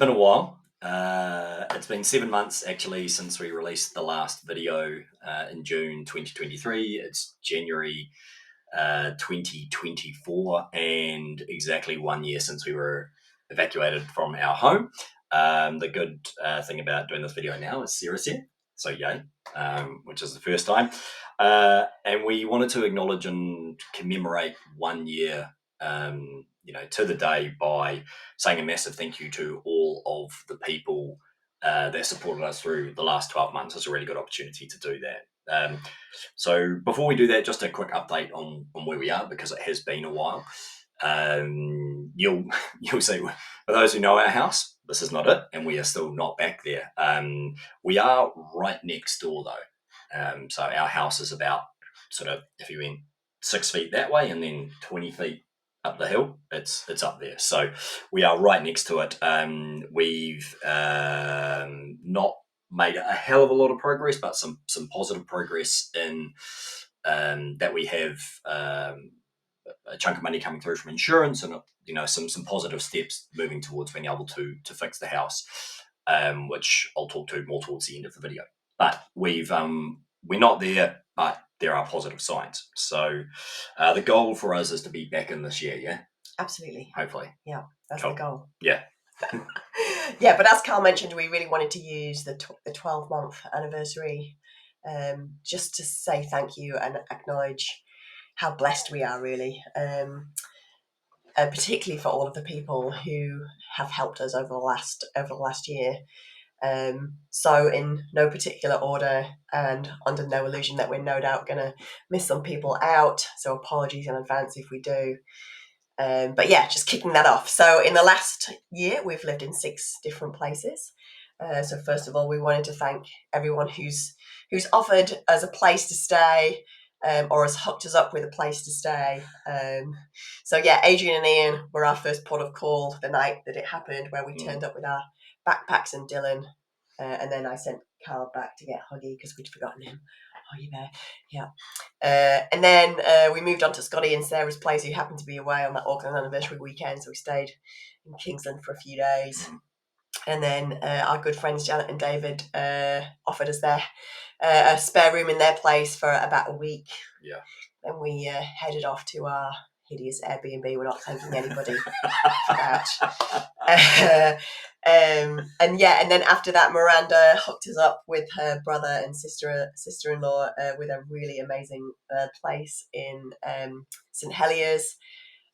been a while. It's been 7 months actually since we released the last video in June 2023. It's January 2024, and exactly 1 year since we were evacuated from our home. The good thing about doing this video now is Sarah's here, so yay, which is the first time. And we wanted to acknowledge and commemorate 1 year, to the day by saying a massive thank you to all of the people that supported us through the last 12 months. It's a really good opportunity to do that. So before we do that, just a quick update on where we are, because it has been a while. You'll see, for those who know our house, this is not it, and we are still not back there. We are right next door though. So our house is about sort of, if you went 6 feet that way and then 20 feet up the hill, it's up there. So we are right next to it. We've not made a hell of a lot of progress, but some positive progress in that we have a chunk of money coming through from insurance, and some positive steps moving towards being able to fix the house, which I'll talk to more towards the end of the video. But we're not there, but there are positive signs. So the goal for us is to be back in this year, yeah? Absolutely. Hopefully. Yeah, that's cool. The goal. Yeah. Yeah, but as Carl mentioned, we really wanted to use the 12-month anniversary just to say thank you and acknowledge how blessed we are, really, particularly for all of the people who have helped us over the last year. So in no particular order, and under no illusion that we're no doubt going to miss some people out, so apologies in advance if we do. But yeah, just kicking that off. So in the last year, we've lived in 6 different places. So first of all, we wanted to thank everyone who's offered us a place to stay, or has hooked us up with a place to stay. So yeah, Adrian and Ian were our first port of call the night that it happened, where we turned up with our backpacks and Dylan, and then I sent Carl back to get Huggy because we'd forgotten him. Oh, you there? Yeah. And then we moved on to Scotty and Sarah's place, who happened to be away on that Auckland anniversary weekend, so we stayed in Kingsland for a few days. And then our good friends Janet and David offered us a spare room in their place for about a week. Yeah. Then we headed off to our hideous Airbnb. We're not thanking anybody for that. And then after that, Miranda hooked us up with her brother and sister-in-law with a really amazing place in St Heliers.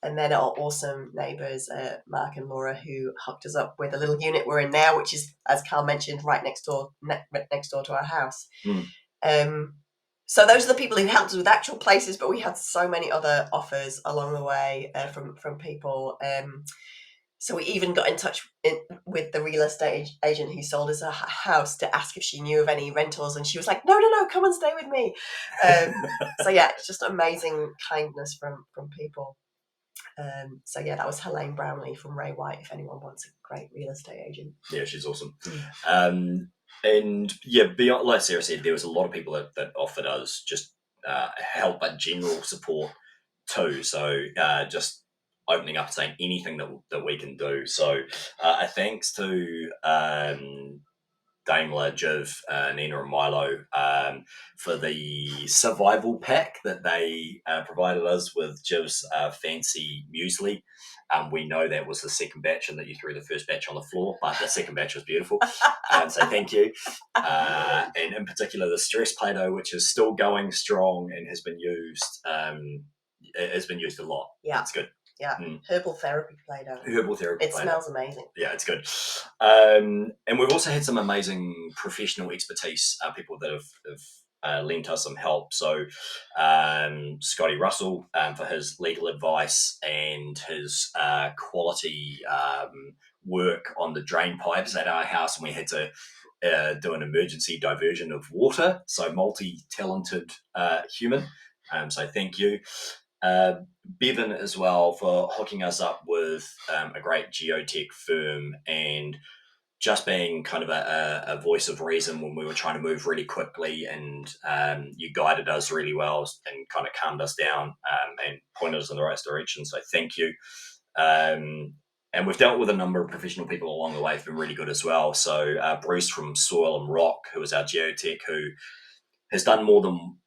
And then our awesome neighbours, Mark and Laura, who hooked us up with a little unit we're in now, which is, as Carl mentioned, right next door to our house. So those are the people who helped us with actual places, but we had so many other offers along the way from people. So we even got in touch with the real estate agent who sold us a house to ask if she knew of any rentals, and she was like, no, come and stay with me. So yeah, it's just amazing kindness from people. So yeah, that was Helene Brownlee from Ray White, if anyone wants a great real estate agent. Yeah, she's awesome. And yeah, beyond, like Sarah said, there was a lot of people that offered us just help, but general support too. So just opening up, saying anything that we can do. So thanks to Daimler, Jiv, Nina and Milo for the survival pack that they provided us with. Jiv's fancy muesli. We know that was the second batch and that you threw the first batch on the floor, but the second batch was beautiful. So thank you. And in particular, the stress Play-Doh, which is still going strong and has been used. It has been used a lot. Yeah, it's good. Yeah, Herbal therapy Play-Doh. Herbal therapy. It smells amazing. Yeah, it's good. And we've also had some amazing professional expertise, people that have lent us some help. So Scotty Russell for his legal advice and his quality work on the drain pipes at our house, and we had to do an emergency diversion of water. So multi-talented human. So thank you. Bevan as well for hooking us up with a great geotech firm and just being kind of a voice of reason when we were trying to move really quickly, and you guided us really well and kind of calmed us down and pointed us in the right direction. So thank you. And and we've dealt with a number of professional people along the way who've been really good as well. So Bruce from Soil and Rock, who is our geotech, who has done more than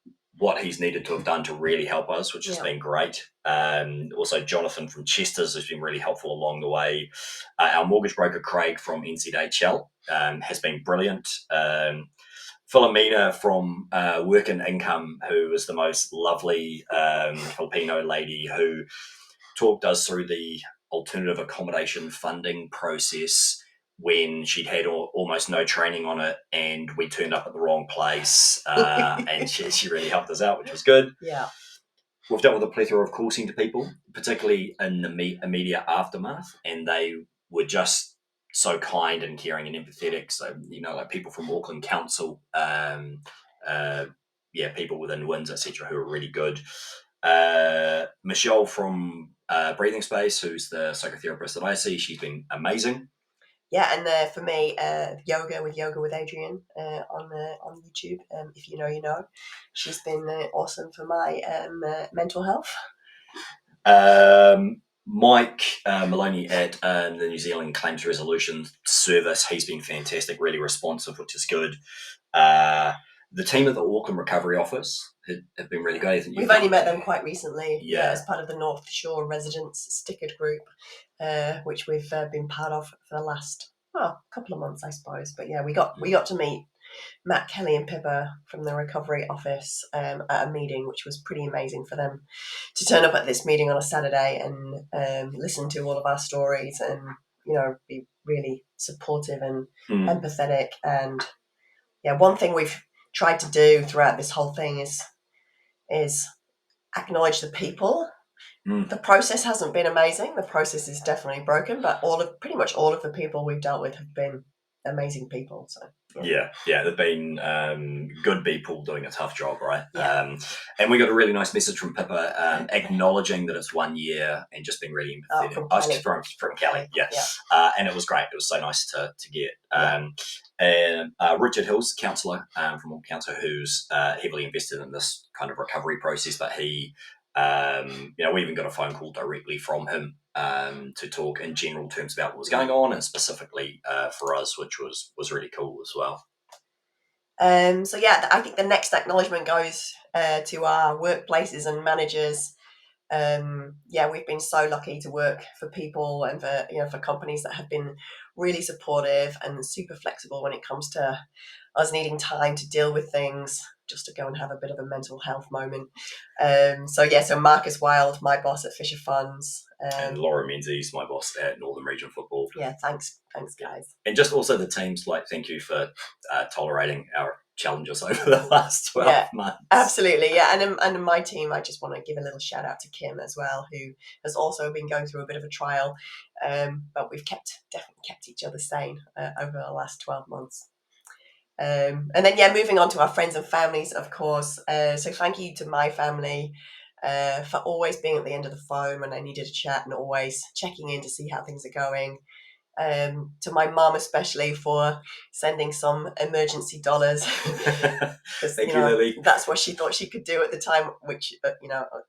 what he's needed to have done to really help us, which has been great. Also, Jonathan from Chester's has been really helpful along the way. Our mortgage broker, Craig from NZHL, has been brilliant. Philomena from Work and Income, who is the most lovely Filipino lady who talked us through the alternative accommodation funding process when she'd had almost no training on it, and we turned up at the wrong place, and she really helped us out, which was good. Yeah. We've dealt with a plethora of call centre people, particularly in the immediate aftermath, and they were just so kind and caring and empathetic. So, like people from Auckland Council, people within WINZ, etc., who are really good. Michelle from Breathing Space, who's the psychotherapist that I see, she's been amazing. Yeah, and for me, Yoga with Adrian on YouTube. If you know, you know. She's been awesome for my mental health. Mike Maloney at the New Zealand Claims Resolution Service, he's been fantastic, really responsive, which is good. The team at the Auckland Recovery Office have been really good. We've only met them quite recently, as part of the North Shore Residents Stickered Group, which we've been part of for the last couple of months, I suppose. But yeah, we got to meet Matt Kelly and Pippa from the Recovery Office at a meeting, which was pretty amazing for them to turn up at this meeting on a Saturday and listen to all of our stories and, be really supportive and empathetic. And yeah, one thing we've tried to do throughout this whole thing is acknowledge the people. The process hasn't been amazing. The process is definitely broken, but pretty much all of the people we've dealt with have been amazing people. So yeah, they've been good people doing a tough job, right? Yeah. And we got a really nice message from Pippa acknowledging that it's 1 year and just being really empathetic. From Kelly, yeah. And it was great. It was so nice to get. And Richard Hills, counsellor from Auckland Council, who's heavily invested in this kind of recovery process, but he. We even got a phone call directly from him to talk in general terms about what was going on, and specifically for us, which was really cool as well. I think the next acknowledgement goes to our workplaces and managers. We've been so lucky to work for people and for companies that have been really supportive and super flexible when it comes to us needing time to deal with things, just to go and have a bit of a mental health moment. So Marcus Wild, my boss at Fisher Funds. And Laura Menzies, my boss at Northern Region Football. Yeah, thanks guys. And just also the teams, thank you for tolerating our challenges over the last 12 months. Absolutely, yeah. And my team, I just want to give a little shout out to Kim as well, who has also been going through a bit of a trial, but we've definitely kept each other sane over the last 12 months. And then moving on to our friends and families, of course. So thank you to my family for always being at the end of the phone when I needed a chat and always checking in to see how things are going. To my mum especially for sending some emergency dollars. Thank you, Lily. That's what she thought she could do at the time, which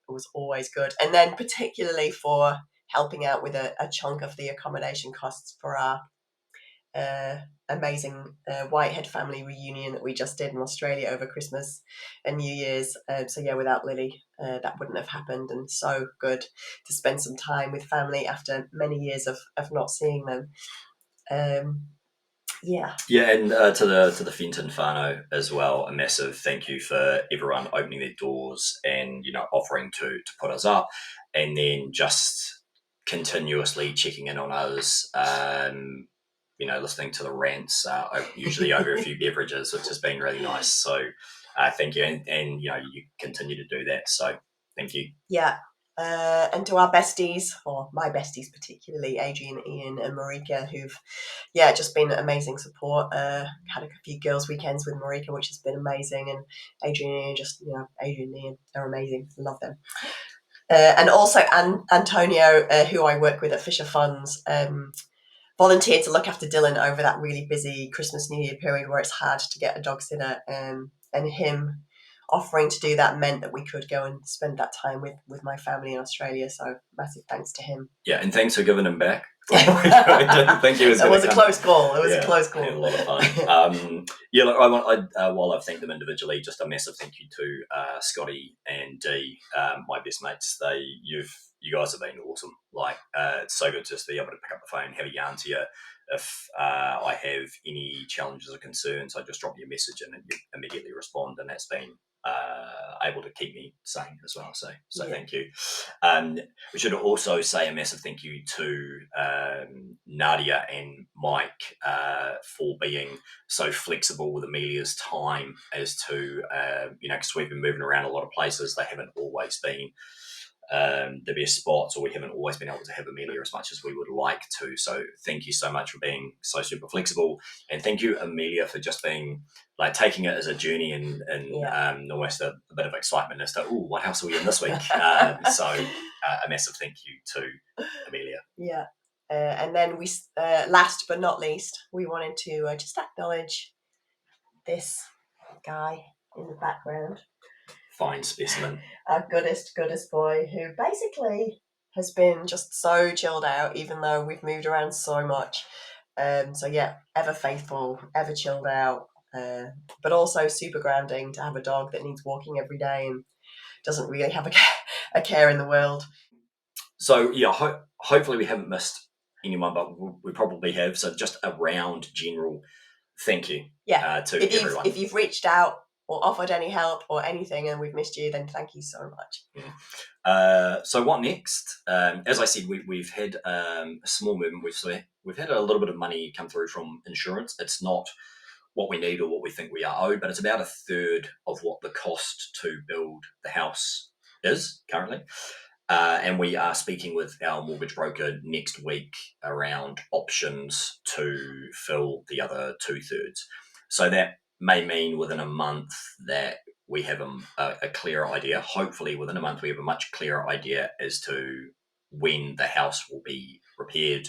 was always good. And then particularly for helping out with a chunk of the accommodation costs for our amazing Whitehead family reunion that we just did in Australia over Christmas and New Year's. Without Lily, that wouldn't have happened, and so good to spend some time with family after many years of not seeing them. And to the Fenton whānau as well, a massive thank you for everyone opening their doors and offering to put us up, and then just continuously checking in on us. Listening to the rants, usually over a few beverages, which has been really nice. So thank you. And you continue to do that. So thank you. Yeah. And to our besties, or my besties particularly, Adrian, Ian and Marika, who've, just been amazing support. Had a few girls' weekends with Marika, which has been amazing. And Adrian and Ian, Adrian and Ian, they're amazing. Love them. And also Antonio, who I work with at Fisher Funds, volunteered to look after Dylan over that really busy Christmas New Year period where it's hard to get a dog sitter, and him offering to do that meant that we could go and spend that time with my family in Australia. So massive thanks to him. Yeah, and thanks for giving him back. I didn't think he was. It was a close call. It was a close call. Yeah, a lot of fun. Yeah, look, while I've thanked them individually, just a massive thank you to Scotty and Dee, my best mates. You guys have been awesome. Like, it's so good just to be able to pick up the phone, have a yarn to you. If I have any challenges or concerns, I just drop you a message and you immediately respond, and that's been able to keep me sane as well. So thank you. We should also say a massive thank you to Nadia and Mike for being so flexible with Amelia's time as to, because we've been moving around a lot of places. They haven't always been the best spots, or we haven't always been able to have Amelia as much as we would like to. So thank you so much for being so super flexible, and thank you, Amelia, for just being like taking it as a journey and almost a bit of excitement as to what house are we in this week. So a massive thank you to Amelia. Yeah, and then we last but not least, we wanted to just acknowledge this guy in the background. Fine specimen. Our goodest boy, who basically has been just so chilled out, even though we've moved around so much. So yeah, ever faithful, ever chilled out, but also super grounding to have a dog that needs walking every day and doesn't really have a care in the world. So yeah, hopefully we haven't missed anyone, but we probably have. So just a round general thank you to everyone. If you've reached out or offered any help or anything and we've missed you, then thank you so much. So what next? As I said, we've had a small movement. We've had a little bit of money come through from insurance. It's not what we need or what we think we are owed, but it's about a third of what the cost to build the house is currently. And we are speaking with our mortgage broker next week around options to fill the other 2/3. So that may mean within a month that we have a clearer idea. Hopefully within a month we have a much clearer idea as to when the house will be repaired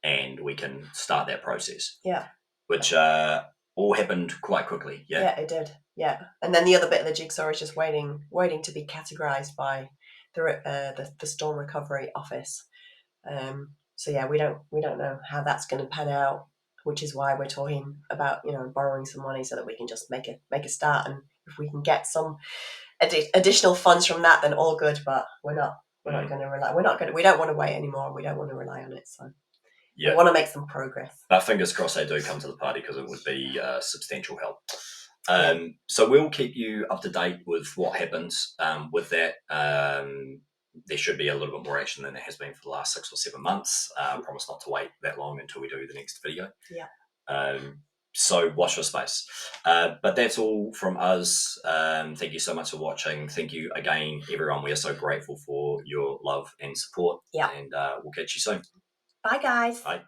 and we can start that process. Yeah. Which all happened quite quickly. Yeah, it did. Yeah. And then the other bit of the jigsaw is just waiting to be categorised by the storm recovery office. So yeah, we don't know how that's going to pan out, which is why we're talking about borrowing some money so that we can just make a start, and if we can get some additional funds from that, then all good. But we're not going to rely. We don't want to wait anymore. We don't want to rely on it. So we want to make some progress. But fingers crossed they do come to the party, because it would be substantial help. So we'll keep you up to date with what happens with that. There should be a little bit more action than there has been for the last 6 or 7 months. I promise not to wait that long until we do the next video. Yeah. So watch your space. But that's all from us. Thank you so much for watching. Thank you again, everyone. We are so grateful for your love and support. Yeah. And we'll catch you soon. Bye, guys. Bye.